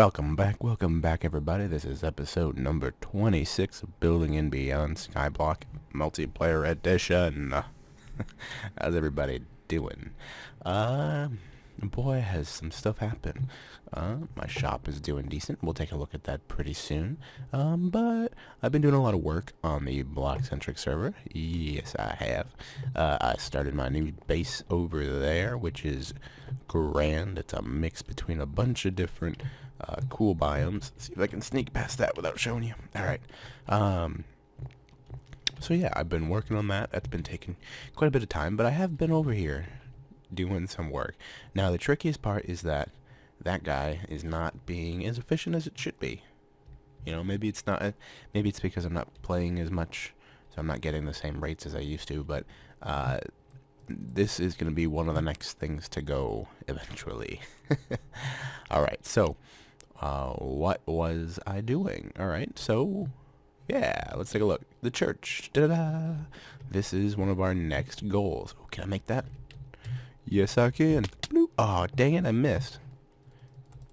Welcome back everybody. This is episode number 26 of Building and Beyond Skyblock Multiplayer Edition. How's everybody doing? Boy, has some stuff happened. My shop is doing decent. We'll take a look at that pretty soon. But I've been doing a lot of work on the BloXCentric server. Yes, I have. I started my new base over there, which is grand. It's a mix between a bunch of different cool biomes. Let's see if I can sneak past that without showing you. Alright. So yeah, I've been working on that. That's been taking quite a bit of time, but I have been over here doing some work. Now, the trickiest part is that that guy is not being as efficient as it should be. You know, maybe it's not, maybe it's because I'm not playing as much, so I'm not getting the same rates as I used to, but this is going to be one of the next things to go eventually. Alright, so what was I doing? Alright, so yeah, let's take a look. The church. Da-da-da. This is one of our next goals. Oh, can I make that? Yes, I can. Bloop. Oh, dang it, I missed.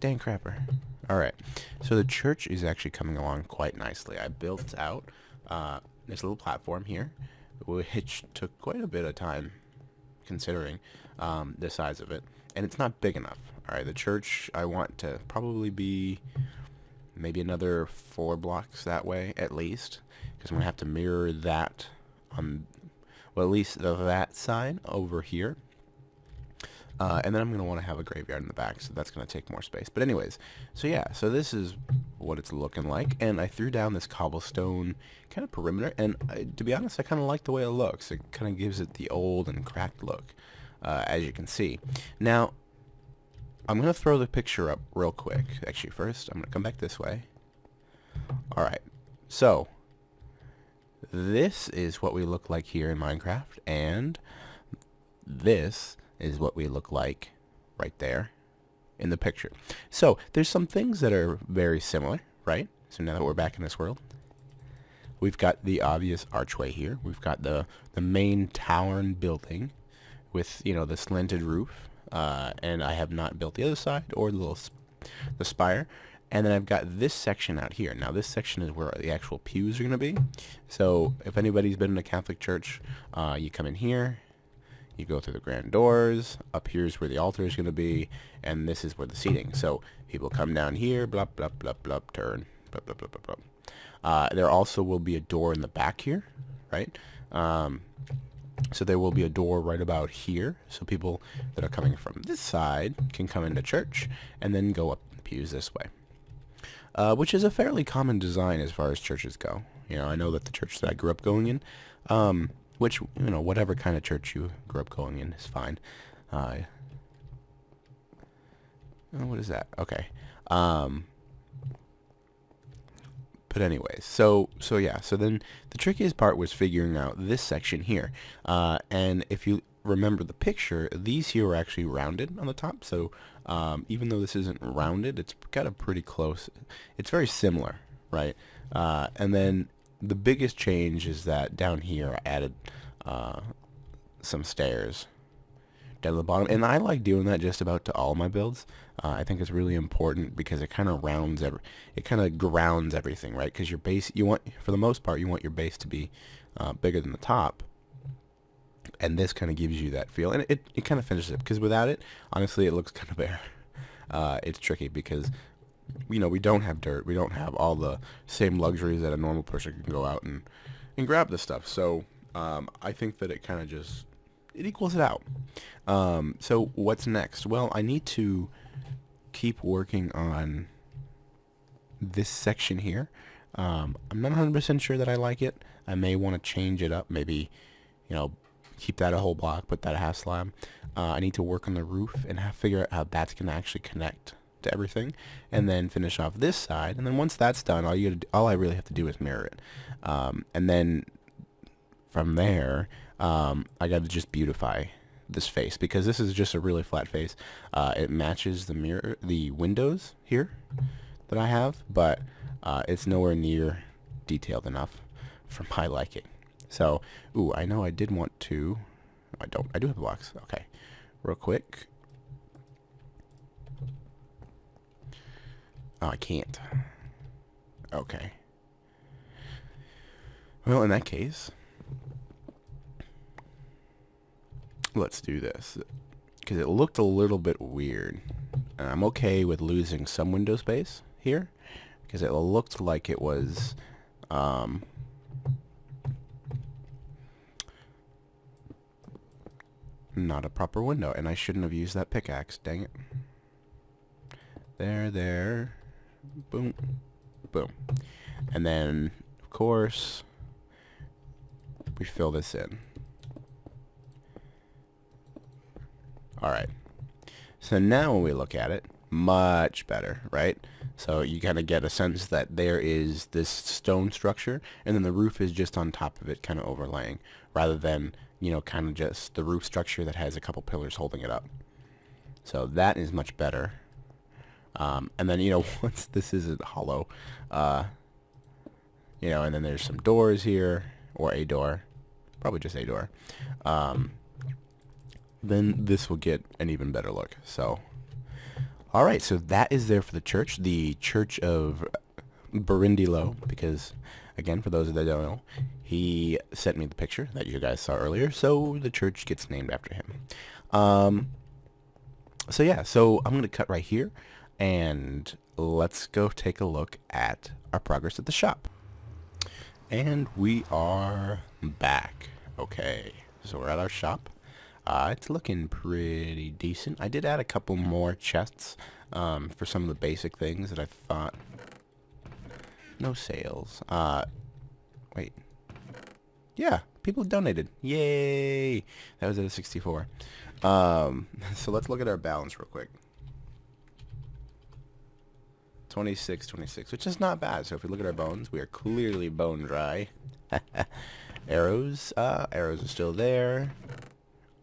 Dang crapper. Alright, so the church is actually coming along quite nicely. I built out this little platform here, which took quite a bit of time considering the size of it. And it's not big enough. Alright, the church, I want to probably be maybe another 4 blocks that way, at least. Because I'm going to have to mirror that on, well, at least that side over here. And then I'm going to want to have a graveyard in the back, so that's going to take more space. But anyways, so yeah, so this is what it's looking like. And I threw down this cobblestone kind of perimeter, and to be honest, I kind of like the way it looks. It kind of gives it the old and cracked look, as you can see. Now, I'm going to throw the picture up real quick. Actually, first, I'm going to come back this way. Alright, so this is what we look like here in Minecraft, and this is what we look like right there in the picture. So there's some things that are very similar, right? So now that we're back in this world, we've got the obvious archway here. We've got the main tower and building with, you know, the slanted roof. And I have not built the other side or the spire. And then I've got this section out here. Now this section is where the actual pews are going to be. So if anybody's been in a Catholic church, you come in here, you go through the grand doors, up here's where the altar is going to be, and this is where the seating. So people come down here, blah, blah, blah, blah, turn, blah, blah, blah, blah, blah. There also will be a door in the back here, right? So there will be a door right about here, so people that are coming from this side can come into church and then go up the pews this way. Which is a fairly common design as far as churches go. You know, I know that the church that I grew up going in, which, you know, whatever kind of church you grew up going in is fine. Oh, what is that? Okay. But anyways, so yeah, so then the trickiest part was figuring out this section here. And if you remember the picture, these here are actually rounded on the top. So even though this isn't rounded, it's kind of pretty close. It's very similar, right? And then the biggest change is that down here I added some stairs down to the bottom, and I like doing that just about to all my builds. I think it's really important because it kind of grounds everything, right? Because your base, you want, for the most part, you want your base to be bigger than the top, and this kind of gives you that feel, and it kind of finishes it, because without it, honestly, it looks kind of bare. It's tricky because, you know, we don't have dirt, we don't have all the same luxuries that a normal person can go out and grab this stuff. So I think that it kind of just, it equals it out. So what's next? Well, I need to keep working on this section here. I'm not 100% sure that I like it. I may want to change it up, maybe, you know, keep that a whole block, put that a half slab. I need to work on the roof and figure out how that's going to actually connect to everything, and then finish off this side. And then once that's done, all I really have to do is mirror it. And then from there, I got to just beautify this face, because this is just a really flat face. It matches the windows here that I have, but it's nowhere near detailed enough for my liking. So, ooh, I know I did want to, I do have blocks. Okay, real quick. Oh, I can't. Okay. Well, in that case, let's do this. Because it looked a little bit weird. And I'm okay with losing some window space here. Because it looked like it was... not a proper window. And I shouldn't have used that pickaxe. Dang it. There. Boom. Boom. And then, of course, we fill this in. Alright. So now when we look at it, much better, right? So you kind of get a sense that there is this stone structure, and then the roof is just on top of it, kind of overlaying, rather than, you know, kind of just the roof structure that has a couple pillars holding it up. So that is much better. And then, you know, once this isn't hollow, you know, and then there's some doors here, or a door, probably just a door, then this will get an even better look. So, alright, so that is there for the Church of Brindeelow, because, again, for those that don't know, he sent me the picture that you guys saw earlier, so the church gets named after him. So yeah, so I'm going to cut right here, and let's go take a look at our progress at the shop. And we are back. Okay, so we're at our shop. It's looking pretty decent. I did add a couple more chests for some of the basic things that I thought... No sales. Wait. Yeah, people donated. Yay! That was at a 64. So let's look at our balance real quick. 26, which is not bad. So if we look at our bones, we are clearly bone dry. Arrows are still there.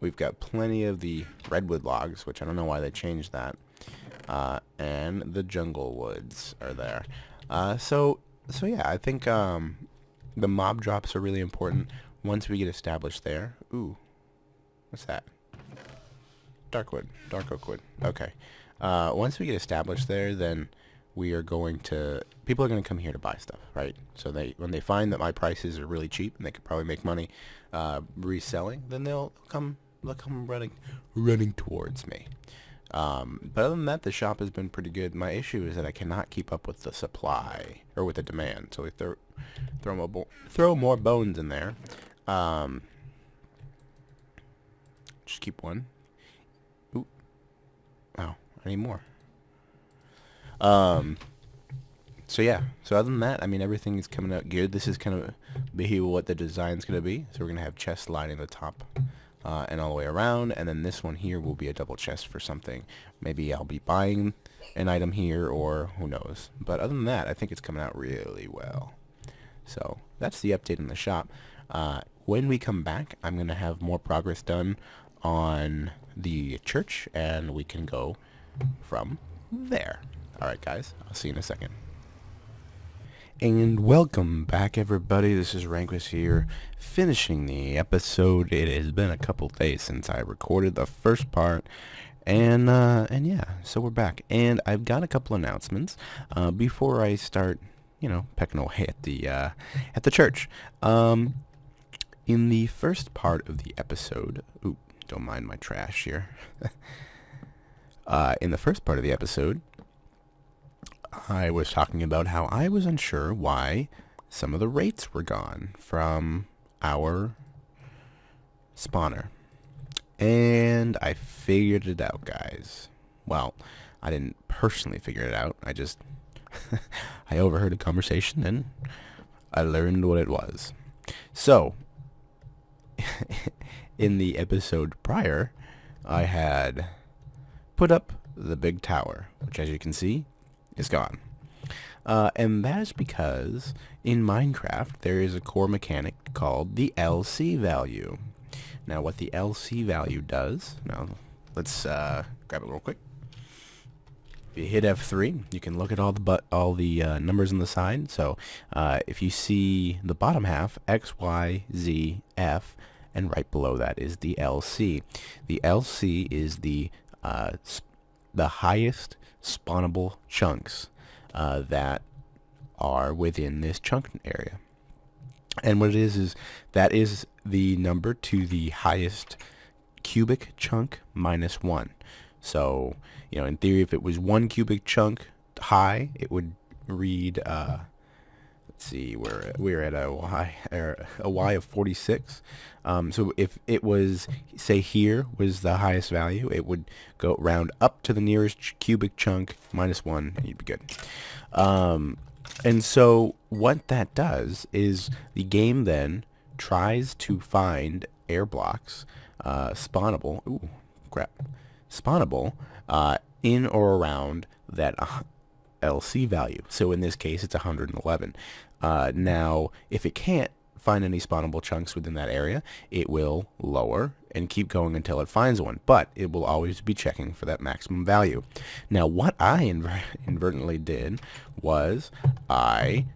We've got plenty of the redwood logs, which I don't know why they changed that. And the jungle woods are there. So yeah, I think the mob drops are really important once we get established there. Ooh, what's that? Dark oak wood. Okay. Once we get established there, then we are going to... People are going to come here to buy stuff, right? So when they find that my prices are really cheap and they could probably make money reselling, then they'll come running towards me. But other than that, the shop has been pretty good. My issue is that I cannot keep up with the supply, or with the demand. So we throw more bones in there. Just keep one. Ooh. Oh, I need more. So yeah, so other than that, I mean, everything is coming out good. This is kind of be what the design's going to be. So we're going to have chests lining the top and all the way around, and then this one here will be a double chest for something. Maybe I'll be buying an item here, or who knows. But other than that, I think it's coming out really well. So that's the update in the shop. When we come back, I'm going to have more progress done on the church, and we can go from there. Alright guys, I'll see you in a second. And welcome back everybody, this is RanqeustLP here, finishing the episode. It has been a couple days since I recorded the first part, and yeah, so we're back. And I've got a couple announcements, before I start, you know, pecking away at the church. In the first part of the episode, ooh, don't mind my trash here. In the first part of the episode, I was talking about how I was unsure why some of the rates were gone from our spawner. And I figured it out, guys. Well, I didn't personally figure it out. I just... I overheard a conversation and I learned what it was. So, in the episode prior, I had put up the big tower, which as you can see, is gone. And that is because in Minecraft there is a core mechanic called the LC value. Now what the LC value does, now let's grab it real quick. If you hit F3, you can look at all the numbers on the side. So if you see the bottom half, X, Y, Z, F, and right below that is the LC. The LC is the highest spawnable chunks that are within this chunk area. And what it is that is the number to the highest cubic chunk minus 1. So, in theory, if it was 1 cubic chunk high, it would read, let's see, we're at a y of 46. So if it was, say here was the highest value, it would go round up to the nearest cubic chunk minus 1, and you'd be good. And so what that does is the game then tries to find air blocks spawnable. Ooh, crap. Spawnable in or around that LC value. So in this case, it's 111. Now, if it can't find any spawnable chunks within that area, it will lower and keep going until it finds one. But it will always be checking for that maximum value. Now, what I inadvertently did was I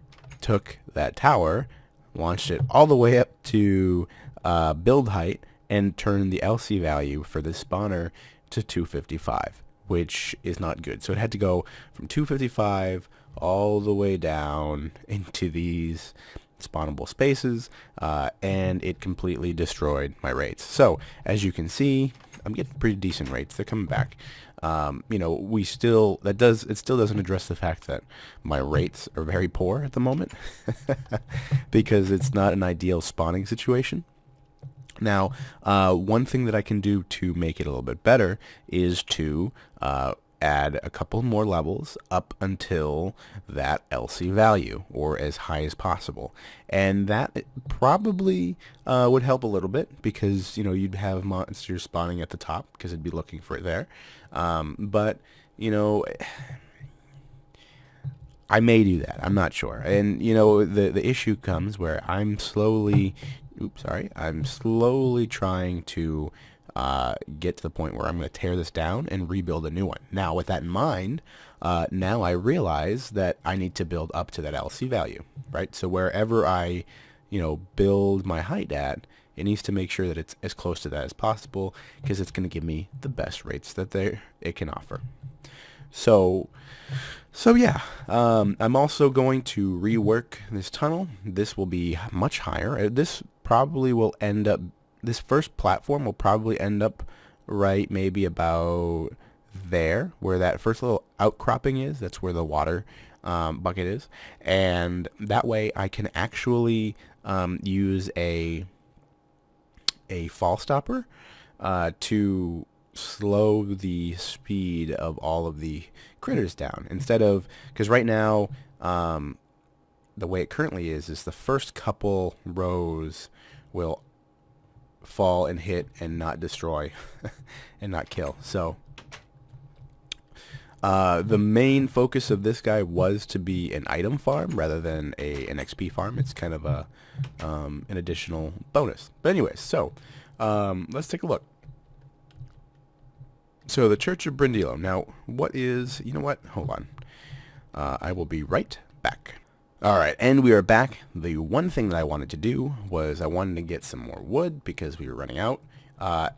took that tower, launched it all the way up to build height, and turned the LC value for the spawner to 255, which is not good. So it had to go from 255 all the way down into these spawnable spaces, and it completely destroyed my rates. So as you can see, I'm getting pretty decent rates. They're coming back. It still doesn't address the fact that my rates are very poor at the moment because it's not an ideal spawning situation. Now, one thing that I can do to make it a little bit better is to add a couple more levels up until that LC value, or as high as possible. And that probably would help a little bit because, you'd have monsters spawning at the top because it'd be looking for it there. But, I may do that. I'm not sure. And, the issue comes where I'm slowly trying to get to the point where I'm going to tear this down and rebuild a new one. Now, with that in mind, now I realize that I need to build up to that LC value, right? So wherever I, build my height at, it needs to make sure that it's as close to that as possible because it's going to give me the best rates that it can offer. So yeah, I'm also going to rework this tunnel. This will be much higher. This first platform will probably end up right maybe about there, where that first little outcropping is. That's where the water bucket is. And that way I can actually use a fall stopper to slow the speed of all of the critters down, instead of, because right now the way it currently is the first couple rows will fall and hit and not destroy and not kill. So the main focus of this guy was to be an item farm rather than an XP farm. It's kind of an additional bonus. But anyways, so let's take a look. So the Church of Brindeelow. Now, hold on. I will be right back. Alright, and we are back. The one thing that I wanted to do was I wanted to get some more wood because we were running out.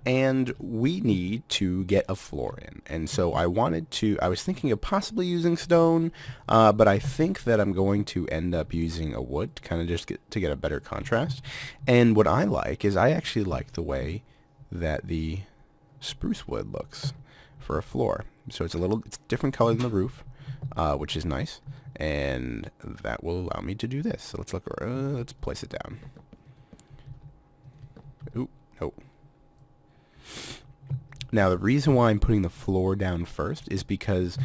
And we need to get a floor in. And so I was thinking of possibly using stone, but I think that I'm going to end up using a wood to kind of just get a better contrast. And what I like is I actually like the way that the spruce wood looks for a floor. So it's different color than the roof, which is nice. And that will allow me to do this. So let's place it down. Ooh, no. Now, the reason why I'm putting the floor down first is because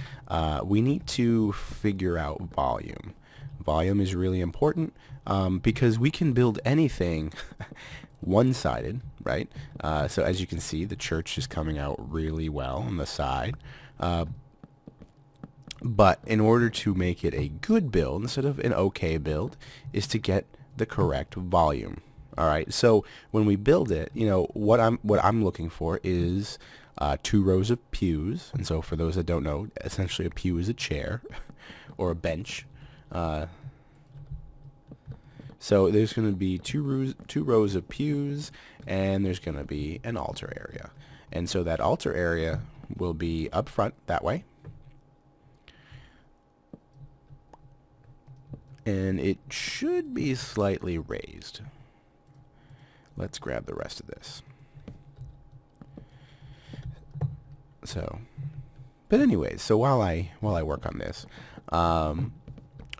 we need to figure out volume. Volume is really important because we can build anything one-sided, right? So as you can see, the church is coming out really well on the side. But in order to make it a good build instead of an okay build is to get the correct volume. All right, so when we build it, what I'm looking for is 2 rows of pews. And so for those that don't know, essentially a pew is a chair or a bench. So there's going to be two rows of pews, and there's going to be an altar area. And so that altar area will be up front that way. and it should be slightly raised. Let's grab the rest of this. So, but anyways, so while I work on this,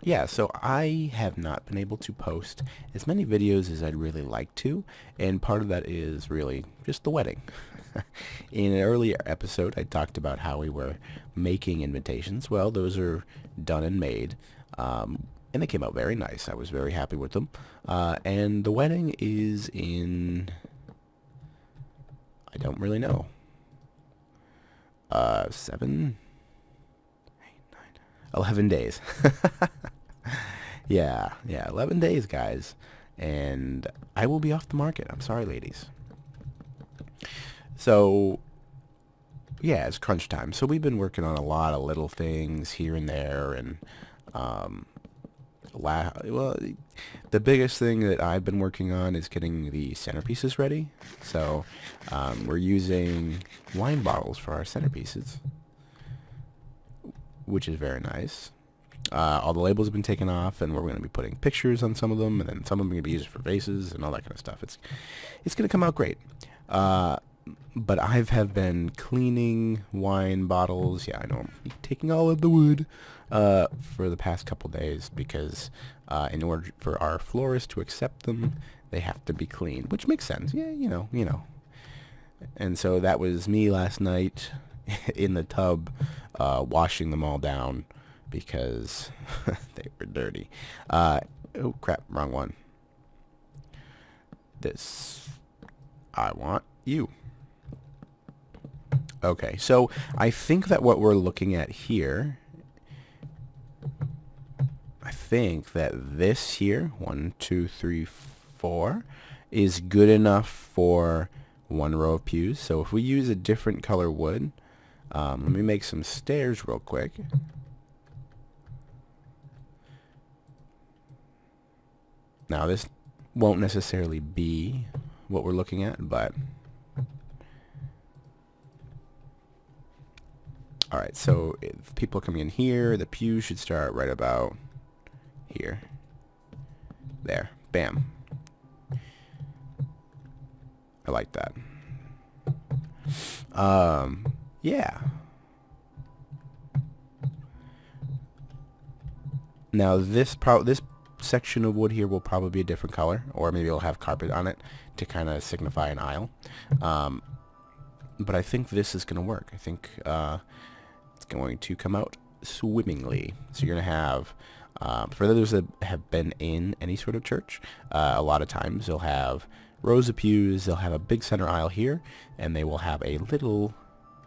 yeah, so I have not been able to post as many videos as I'd really like to, and part of that is really just the wedding. In an earlier episode, I talked about how we were making invitations. Well, those are done and made, and they came out very nice. I was very happy with them. And the wedding is in, I don't really know, 7, 8, 9, 11 days. Yeah, 11 days, guys. And I will be off the market. I'm sorry, ladies. So, yeah, it's crunch time. So we've been working on a lot of little things here and there, and well, the biggest thing that I've been working on is getting the centerpieces ready. So we're using wine bottles for our centerpieces, which is very nice. All the labels have been taken off, and we're going to be putting pictures on some of them, and then some of them are going to be used for vases and all that kind of stuff. It's going to come out great. But I have been cleaning wine bottles. Yeah, I know, I'm taking all of the wood for the past couple days, because in order for our florist to accept them, they have to be clean, which makes sense. Yeah, you know. And so that was me last night in the tub washing them all down because they were dirty. Oh crap, wrong one. This, I want you. Okay, so I think that what we're looking at here, I think that this here, 1, 2, 3, 4, is good enough for one row of pews. So if we use a different color wood, let me make some stairs real quick. Now this won't necessarily be what we're looking at, but alright, so if people are coming in here, the pew should start right about here. There. Bam. I like that. Yeah. Now this section of wood here will probably be a different color, or maybe it'll have carpet on it to kind of signify an aisle. But I think this is going to work. I think it's going to come out swimmingly. So you're going to have, for those that have been in any sort of church, a lot of times they'll have rows of pews, they'll have a big center aisle here, and they will have a little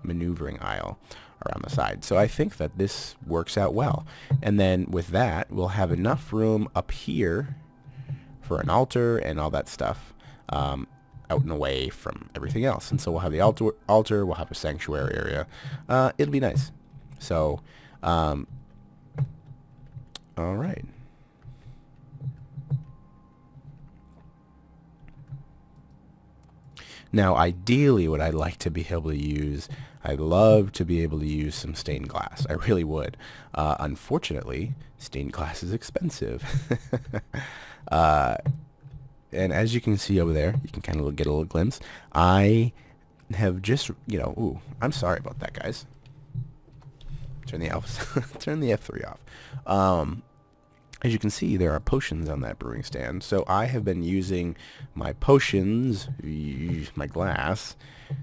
maneuvering aisle around the side. So I think that this works out well. And then with that, we'll have enough room up here for an altar and all that stuff, out and away from everything else. And so we'll have the altar, we'll have a sanctuary area. It'll be nice. So, all right. Now, ideally, what I'd like to be able to use, I'd love to be able to use some stained glass. I really would. Unfortunately, stained glass is expensive. And as you can see over there, you can kind of get a little glimpse. I have just, ooh, I'm sorry about that, guys. Turn the F3 off. As you can see, there are potions on that brewing stand. So I have been using my potions, my glass,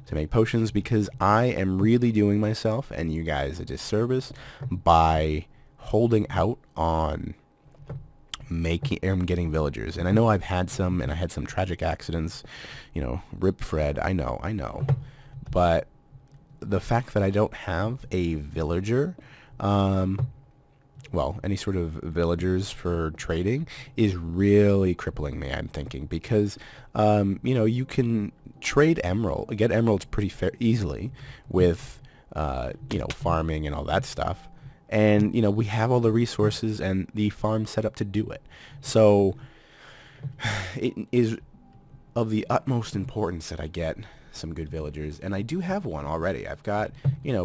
to make potions, because I am really doing myself and you guys a disservice by holding out on getting villagers. And I know I've had some, and I had some tragic accidents, rip Fred, I know. But the fact that I don't have a villager, well, any sort of villagers for trading is really crippling me, I'm thinking, because, you can trade get emeralds pretty easily with, farming and all that stuff. And, we have all the resources and the farm set up to do it. So it is of the utmost importance that I get some good villagers. And I do have one already. I've got,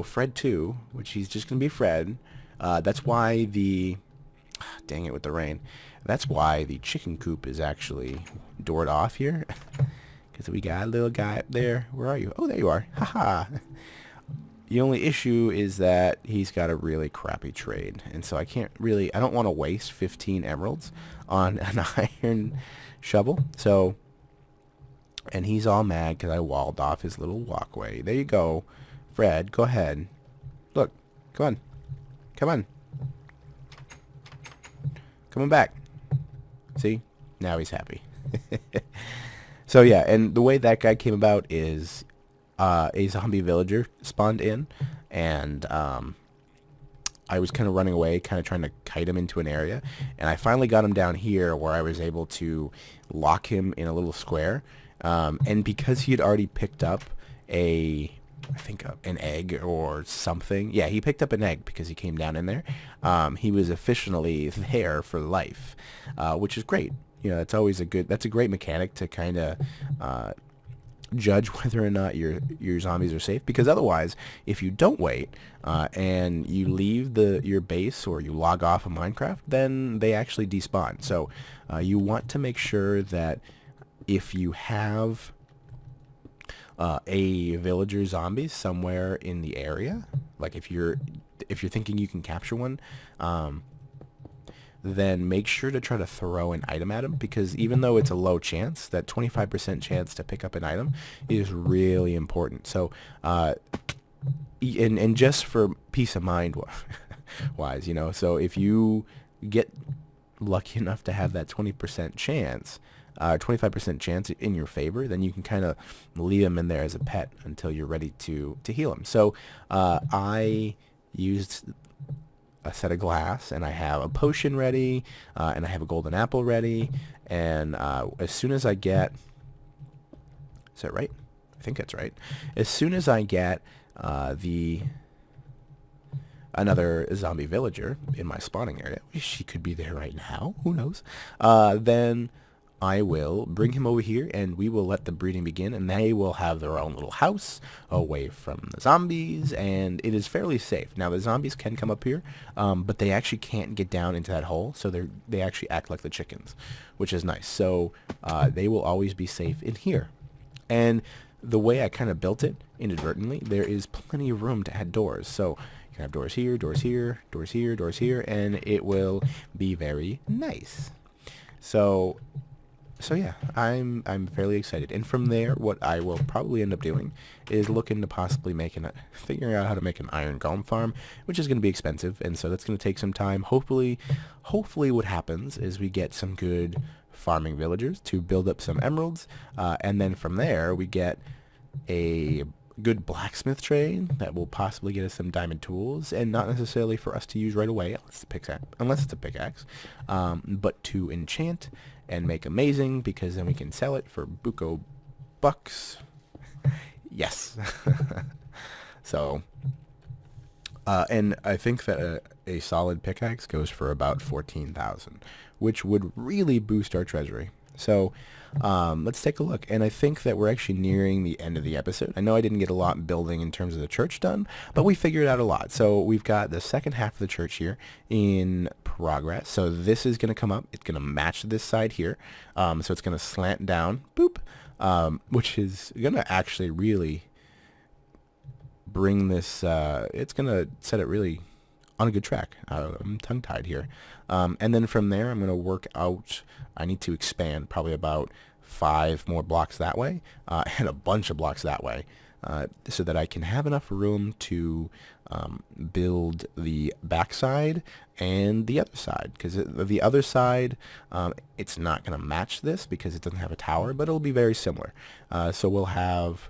Fred 2, which he's just going to be Fred. That's why dang it with the rain. That's why the chicken coop is actually doored off here. Because we got a little guy up there. Where are you? Oh, there you are. Haha. The only issue is that he's got a really crappy trade. And so I don't want to waste 15 emeralds on an iron shovel. So, and he's all mad because I walled off his little walkway. There you go. Fred, go ahead. Look, come on. Come on. Coming back. See? Now he's happy. So yeah, and the way that guy came about is a zombie villager spawned in, and I was kind of running away, kind of trying to kite him into an area, and I finally got him down here where I was able to lock him in a little square, and because he had already picked up an egg or something. Yeah, he picked up an egg because he came down in there. He was officially there for life, which is great. You know, that's a great mechanic to kind of judge whether or not your zombies are safe, because otherwise, if you don't wait and you leave your base or you log off of Minecraft, then they actually despawn. So you want to make sure that if you have a villager zombie somewhere in the area, like if you're thinking you can capture one, then make sure to try to throw an item at him, because even though it's a low chance, that 25% chance to pick up an item is really important. So and just for peace of mind wise, you know, so if you get lucky enough to have that 20% chance, 25% chance in your favor, then you can kind of leave him in there as a pet until you're ready to heal him. So I used a set of glass, and I have a potion ready, and I have a golden apple ready, and as soon as I get, is that right? I think that's right. As soon as I get another zombie villager in my spawning area, she could be there right now, who knows, then I will bring him over here, and we will let the breeding begin, and they will have their own little house away from the zombies, and it is fairly safe. Now, the zombies can come up here, but they actually can't get down into that hole, so they actually act like the chickens, which is nice. So they will always be safe in here. And the way I kind of built it inadvertently, there is plenty of room to add doors. So you can have doors here, doors here, doors here, doors here, and it will be very nice. So yeah, I'm fairly excited. And from there, what I will probably end up doing is looking to possibly figuring out how to make an iron golem farm, which is going to be expensive, and so that's going to take some time. Hopefully what happens is we get some good farming villagers to build up some emeralds, and then from there we get a good blacksmith trade that will possibly get us some diamond tools, and not necessarily for us to use right away unless it's a pickaxe, but to enchant and make amazing, because then we can sell it for buco bucks. Yes. So and I think that a solid pickaxe goes for about 14,000, which would really boost our treasury. So let's take a look. And I think that we're actually nearing the end of the episode. I know I didn't get a lot building in terms of the church done, but we figured out a lot. So we've got the second half of the church here in progress. So this is going to come up. It's going to match this side here. So it's going to slant down, boop, which is going to actually really bring this, it's going to set it really on a good track. I'm tongue-tied here. And then from there, I'm going to work out, I need to expand probably about 5 more blocks that way, and a bunch of blocks that way, so that I can have enough room to build the backside and the other side. Because the other side, it's not going to match this because it doesn't have a tower, but it'll be very similar. So we'll have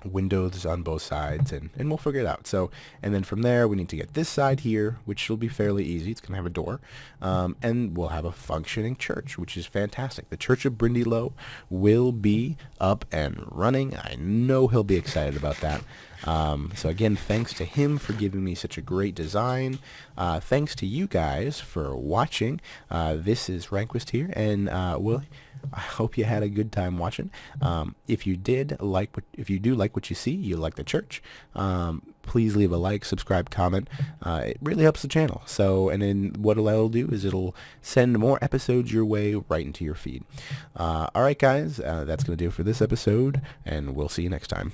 windows on both sides, and we'll figure it out. So, and then from there we need to get this side here, which will be fairly easy. It's gonna have a door, and we'll have a functioning church, which is fantastic. The Church of Brindeelow will be up and running. I know he'll be excited about that. So again, thanks to him for giving me such a great design. Thanks to you guys for watching. This is RanqeustLP here, and I hope you had a good time watching. If you do like what you see, you like the church, please leave a like, subscribe, comment. It really helps the channel. So, and then what it'll do is it'll send more episodes your way right into your feed. All right, guys, that's going to do it for this episode, and we'll see you next time.